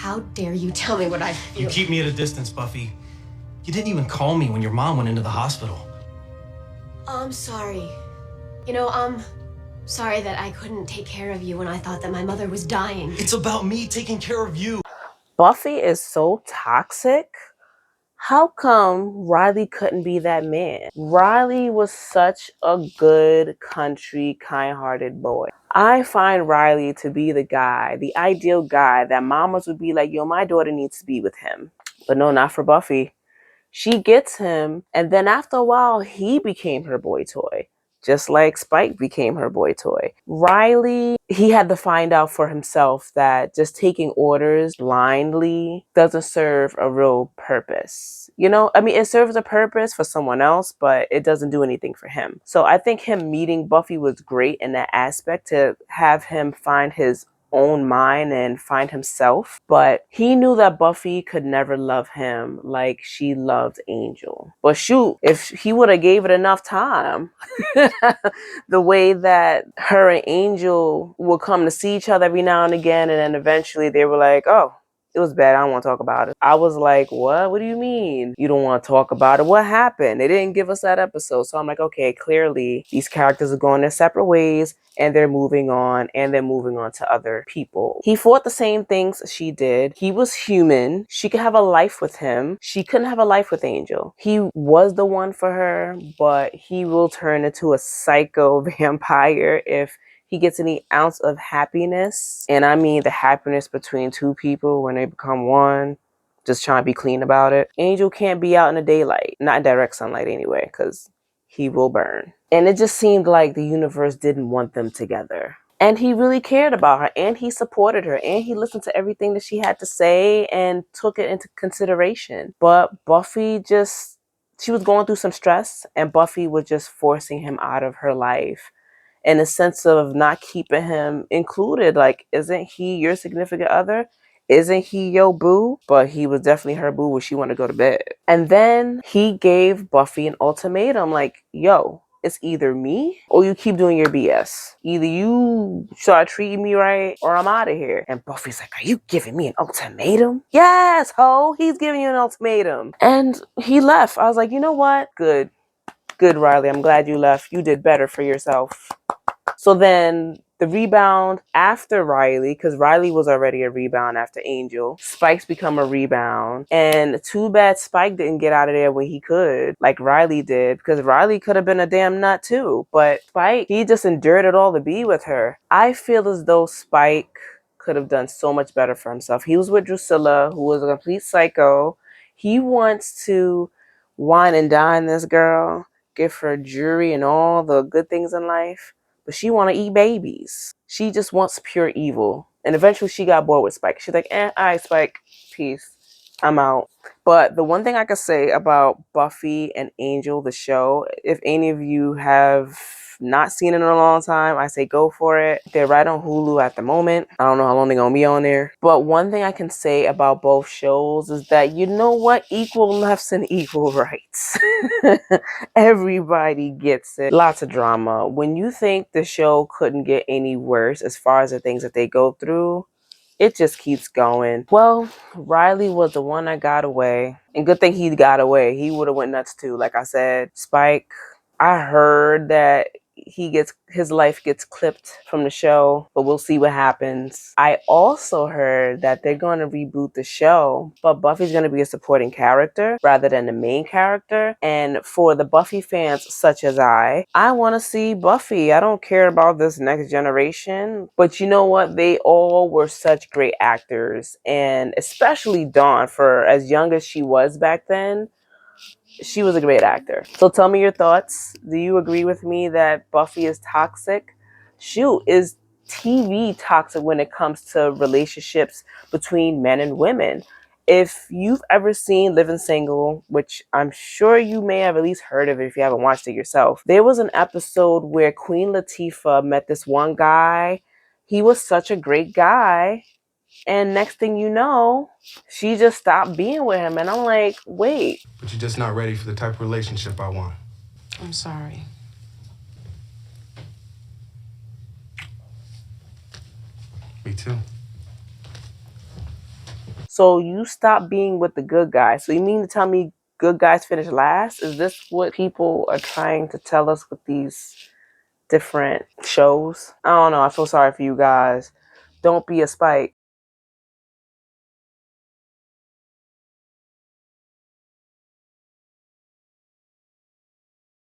How dare you tell me what I feel? You keep me at a distance, Buffy. You didn't even call me when your mom went into the hospital. I'm sorry. You know, I'm sorry that I couldn't take care of you when I thought that my mother was dying. It's about me taking care of you. Buffy is so toxic. How come Riley couldn't be that man? Riley was such a good, country, kind-hearted boy. I find Riley to be the guy, the ideal guy that mamas would be like, yo, my daughter needs to be with him. But no, not for Buffy. She gets him, and then after a while, he became her boy toy. Just like Spike became her boy toy. Riley, he had to find out for himself that just taking orders blindly doesn't serve a real purpose. You know, I mean, it serves a purpose for someone else, but it doesn't do anything for him. So I think him meeting Buffy was great in that aspect, to have him find his own mind and find himself. But he knew that Buffy could never love him like she loved Angel. But shoot, if he would have gave it enough time, the way that her and Angel would come to see each other every now and again, and then eventually they were like, oh, it was bad, I don't want to talk about it. I was like, what do you mean you don't want to talk about it? What happened? They didn't give us that episode. So I'm like, okay, clearly these characters are going their separate ways, and they're moving on, and they're moving on to other people. He fought the same things she did. He was human. She could have a life with him. She couldn't have a life with Angel. He was the one for her, but he will turn into a psycho vampire if he gets any ounce of happiness. And I mean the happiness between two people when they become one. Just trying to be clean about it. Angel can't be out in the daylight. Not in direct sunlight anyway, because he will burn. And it just seemed like the universe didn't want them together. And he really cared about her, and he supported her, and he listened to everything that she had to say and took it into consideration. But Buffy she was going through some stress, and Buffy was just forcing him out of her life in a sense of not keeping him included. Like, isn't he your significant other? Isn't he your boo? But he was definitely her boo when she wanted to go to bed. And then he gave Buffy an ultimatum like, yo, it's either me or you keep doing your BS. Either you start treating me right or I'm out of here. And Buffy's like, are you giving me an ultimatum? Yes, ho, he's giving you an ultimatum. And he left. I was like, you know what? Good, Riley. I'm glad you left. You did better for yourself. So then the rebound after Riley, because Riley was already a rebound after Angel, Spike's become a rebound. And too bad Spike didn't get out of there when he could, like Riley did, because Riley could have been a damn nut too. But Spike, he just endured it all to be with her. I feel as though Spike could have done so much better for himself. He was with Drusilla, who was a complete psycho. He wants to wine and dine this girl, give her jewelry and all the good things in life. But she want to eat babies. She just wants pure evil. And eventually she got bored with Spike. She's like, all right, Spike, peace. I'm out. But the one thing I could say about Buffy and Angel, the show, if any of you have not seen it in a long time, I say go for it. They're right on Hulu at the moment. I don't know how long they're going to be on there. But one thing I can say about both shows is that, you know what? Equal lefts and equal rights. Everybody gets it. Lots of drama. When you think the show couldn't get any worse as far as the things that they go through, it just keeps going. Well, Riley was the one that got away. And good thing he got away. He would have went nuts too. Like I said, Spike, I heard that his life gets clipped from the show, but we'll see what happens. I also heard that they're going to reboot the show, but Buffy's going to be a supporting character rather than the main character. And for the Buffy fans such as I want to see Buffy. I don't care about this next generation, but you know what? They all were such great actors, and especially Dawn, for as young as she was back then, she was a great actor. So tell me your thoughts. Do you agree with me that Buffy is toxic? Shoot, is TV toxic when it comes to relationships between men and women? If you've ever seen Living Single, which I'm sure you may have at least heard of it if you haven't watched it yourself, there was an episode where Queen Latifah met this one guy. He was such a great guy. And next thing you know, she just stopped being with him. And I'm like, wait. But you're just not ready for the type of relationship I want. I'm sorry. Me too. So you stop being with the good guys. So you mean to tell me good guys finish last? Is this what people are trying to tell us with these different shows? I don't know. I feel sorry for you guys. Don't be a Spike.